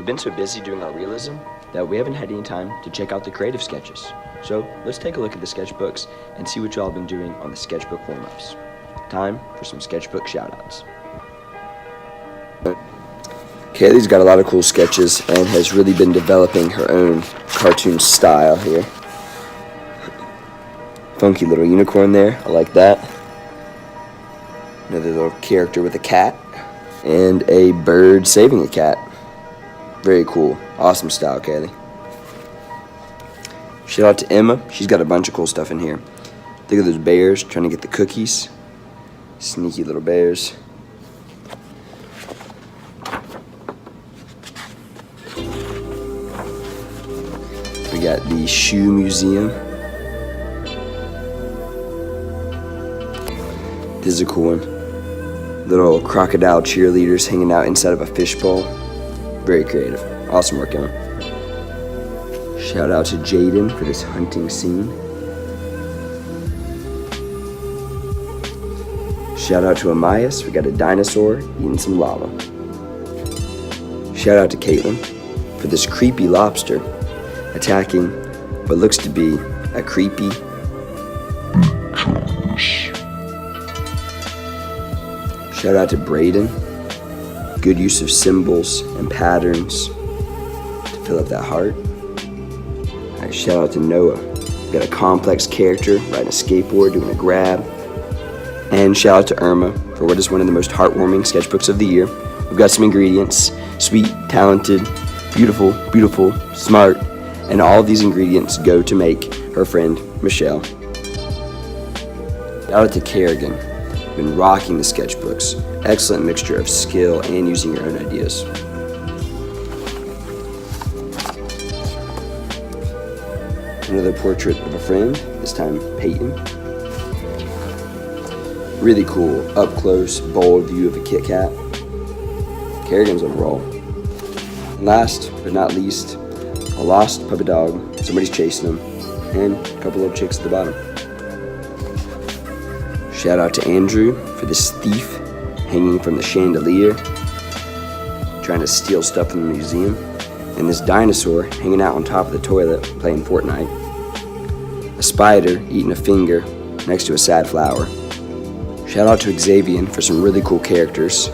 We've been so busy doing our realism that we haven't had any time to check out the creative sketches. So let's take a look at the sketchbooks and see what y'all have been doing on the sketchbook warm-ups. Time for some sketchbook shout-outs. Kaylee's got a lot of cool sketches and has really been developing her own cartoon style here. Funky little unicorn there, I like that. Another little character with a cat and a bird saving a cat. Very cool. Awesome style, Kaylee. Shout out to Emma. She's got a bunch of cool stuff in here. Look at those bears trying to get the cookies. Sneaky little bears. We got the shoe museum. This is a cool one. Little crocodile cheerleaders hanging out inside of a fishbowl. Very creative. Awesome work, Emma. Shout out to Jaden for this hunting scene. Shout out to Amias. We got a dinosaur eating some lava. Shout out to Caitlin for this creepy lobster attacking what looks to be a creepy Shout out to Braden. Good use of symbols and patterns to fill up that heart. Alright, shout out to Noah. We got a complex character riding a skateboard, doing a grab. And shout out to Irma for what is one of the most heartwarming sketchbooks of the year. We've got some ingredients: sweet, talented, beautiful, beautiful, smart, and all of these ingredients go to make her friend Michelle. Shout out to Kerrigan. Been rocking the sketchbooks. Excellent mixture of skill and using your own ideas. Another portrait of a friend, this time Peyton. Really cool, up close, bold view of a Kit Kat. Kerrigan's on a roll. And last but not least, a lost puppy dog. Somebody's chasing him, and a couple of chicks at the bottom. Shout out to Andrew for this thief hanging from the chandelier, trying to steal stuff from the museum, and this dinosaur hanging out on top of the toilet playing Fortnite. A spider eating a finger next to a sad flower. Shout out to Xavier for some really cool characters.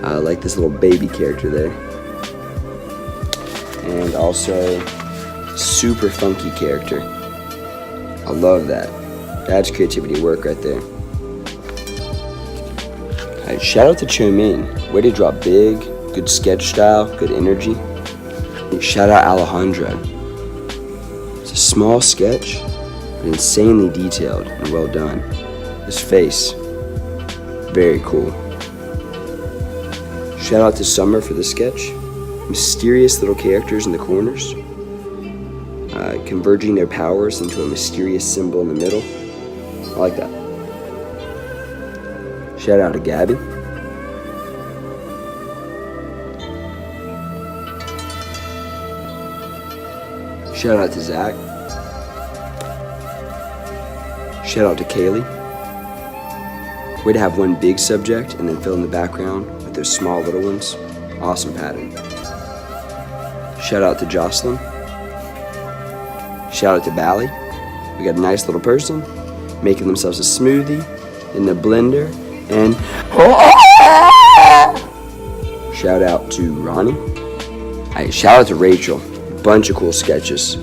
I like this little baby character there. And also, super funky character. I love that. That's creativity work right there. Alright, shout out to Cho Ming. Way to drop big, good sketch style, good energy. And shout out Alejandro. It's a small sketch, but insanely detailed and well done. His face, very cool. Shout out to Summer for the sketch. Mysterious little characters in the corners, converging their powers into a mysterious symbol in the middle. I like that. Shout out to Gabby. Shout out to Zach. Shout out to Kaylee. Way to have one big subject and then fill in the background with those small little ones. Awesome pattern. Shout out to Jocelyn. Shout out to Bally. We got a nice little person making themselves a smoothie in the blender. And shout out to Ronnie. Alright, shout out to Rachel. Bunch of cool sketches.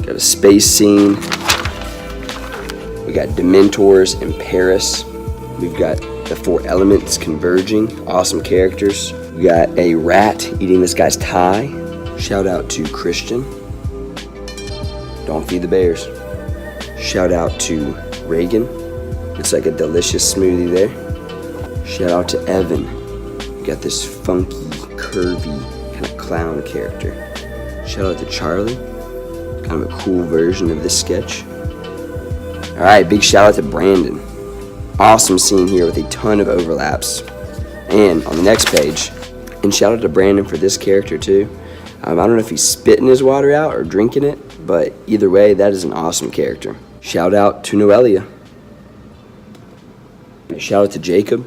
Got a space scene. We got Dementors in Paris. We've got the 4 elements converging. Awesome characters. We got a rat eating this guy's tie. Shout out to Christian. Don't feed the bears. Shout out to Reagan. It's like a delicious smoothie there. Shout out to Evan. We got this funky, curvy, kind of clown character. Shout out to Charlie. Kind of a cool version of this sketch. Alright, big shout out to Brandon. Awesome scene here with a ton of overlaps. And on the next page, and shout out to Brandon for this character too. I don't know if he's spitting his water out or drinking it, but either way, that is an awesome character. Shout out to Noelia. Shout out to Jacob.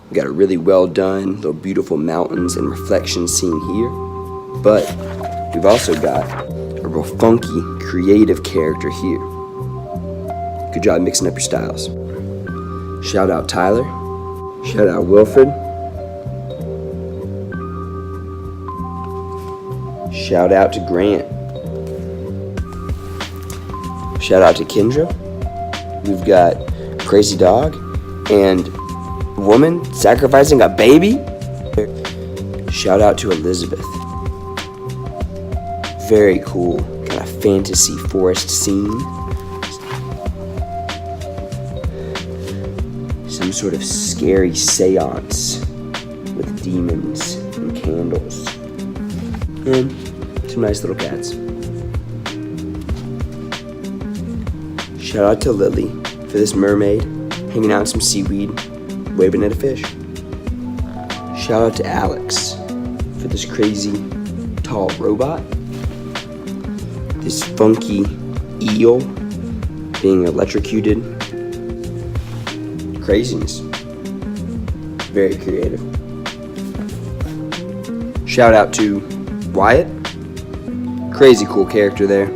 We got a really well done little beautiful mountains and reflection scene here, but we've also got a real funky, creative character here. Good job mixing up your styles. Shout out Tyler. Shout out Wilfred. Shout out to Grant. Shout out to Kendra. We've got a crazy dog and a woman sacrificing a baby. Shout out to Elizabeth. Very cool, kind of fantasy forest scene. Some sort of scary seance with demons and candles. And some nice little cats. Shout out to Lily for this mermaid hanging out in some seaweed, waving at a fish. Shout out to Alex for this crazy tall robot. This funky eel being electrocuted. Craziness. Very creative. Shout out to Wyatt. Crazy cool character there.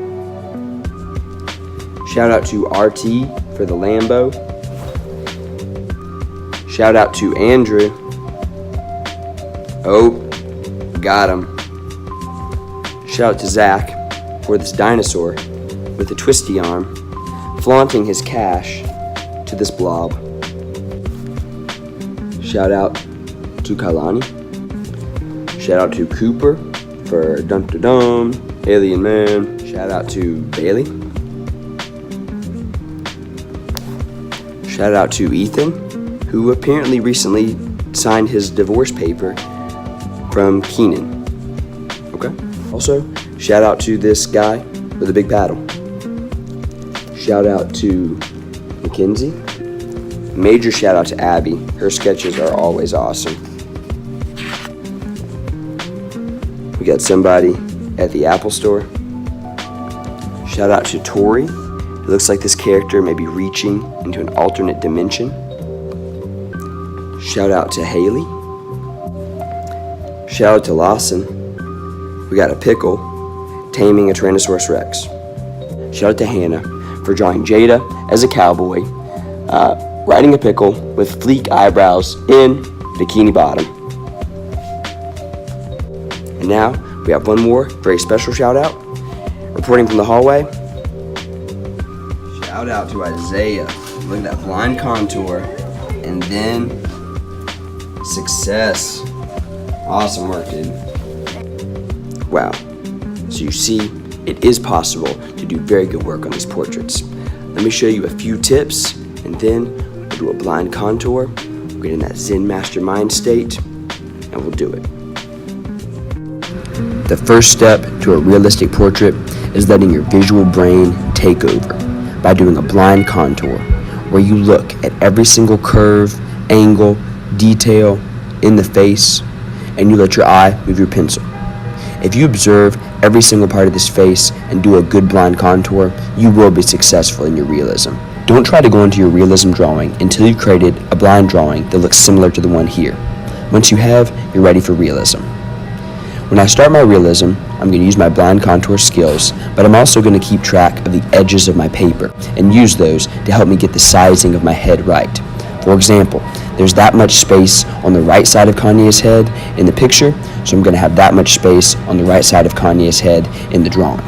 Shout out to RT for the Lambo. Shout out to Andrew. Oh, got him. Shout out to Zach for this dinosaur with a twisty arm, flaunting his cash to this blob. Shout out to Kailani. Shout out to Cooper for Dum Da Dum, Alien Man. Shout out to Bailey. Shout out to Ethan, who apparently recently signed his divorce paper from Keenan. Okay. Also, shout out to this guy with a big paddle. Shout out to Mackenzie. Major shout out to Abby. Her sketches are always awesome. We got somebody at the Apple store. Shout out to Tori. It looks like this character may be reaching into an alternate dimension. Shout out to Haley. Shout out to Lawson. We got a pickle taming a Tyrannosaurus Rex. Shout out to Hannah for drawing Jada as a cowboy, riding a pickle with fleek eyebrows in bikini bottom. And now we have one more very special shout out. Reporting from the hallway. Shout out to Isaiah. Look at that blind contour. And then success. Awesome work, dude. Wow. So you see, it is possible to do very good work on these portraits. Let me show you a few tips, and then we'll do a blind contour. We'll get in that Zen master mind state, and we'll do it. The first step to a realistic portrait is letting your visual brain take over by doing a blind contour, where you look at every single curve, angle, detail in the face, and you let your eye move your pencil. If you observe every single part of this face and do a good blind contour, you will be successful in your realism. Don't try to go into your realism drawing until you've created a blind drawing that looks similar to the one here. Once you have, you're ready for realism. When I start my realism, I'm going to use my blind contour skills, but I'm also going to keep track of the edges of my paper and use those to help me get the sizing of my head right. For example, there's that much space on the right side of Kanye's head in the picture, so I'm going to have that much space on the right side of Kanye's head in the drawing.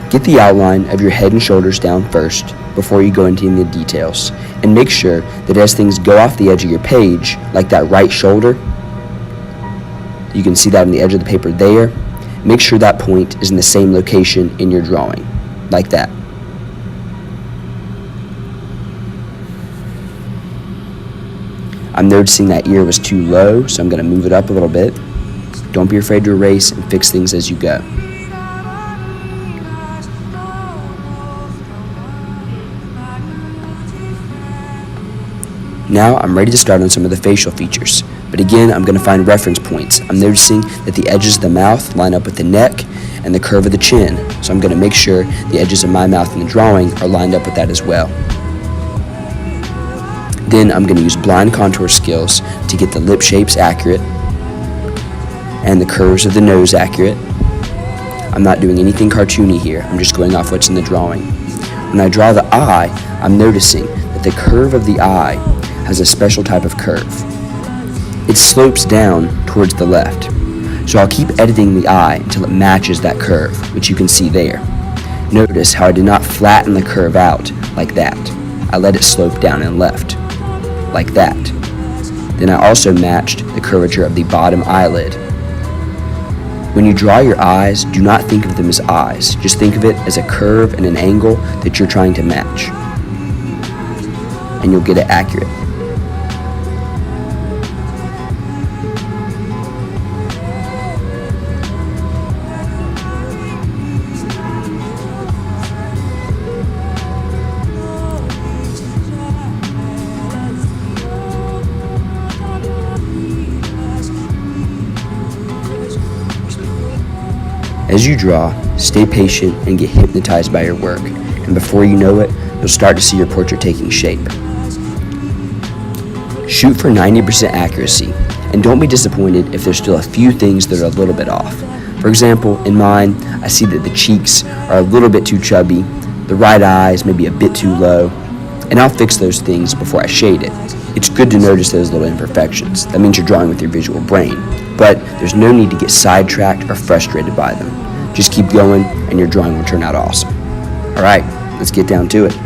Get the outline of your head and shoulders down first before you go into the details, and make sure that as things go off the edge of your page, like that right shoulder, you can see that on the edge of the paper there, make sure that point is in the same location in your drawing, like that. I'm noticing that ear was too low, so I'm going to move it up a little bit. Don't be afraid to erase and fix things as you go. Now I'm ready to start on some of the facial features, but again I'm going to find reference points. I'm noticing that the edges of the mouth line up with the neck and the curve of the chin, so I'm going to make sure the edges of my mouth in the drawing are lined up with that as well. Then I'm going to use blind contour skills to get the lip shapes accurate and the curves of the nose accurate. I'm not doing anything cartoony here. I'm just going off what's in the drawing. When I draw the eye, I'm noticing that the curve of the eye has a special type of curve. It slopes down towards the left. So I'll keep editing the eye until it matches that curve, which you can see there. Notice how I did not flatten the curve out like that. I let it slope down and left, like that. Then I also matched the curvature of the bottom eyelid. When you draw your eyes, do not think of them as eyes. Just think of it as a curve and an angle that you're trying to match. And you'll get it accurate. As you draw, stay patient and get hypnotized by your work, and before you know it, you'll start to see your portrait taking shape. Shoot for 90% accuracy, and don't be disappointed if there's still a few things that are a little bit off. For example, in mine, I see that the cheeks are a little bit too chubby, the right eye is maybe a bit too low, and I'll fix those things before I shade it. It's good to notice those little imperfections. That means you're drawing with your visual brain, but there's no need to get sidetracked or frustrated by them. Just keep going and your drawing will turn out awesome. All right, let's get down to it.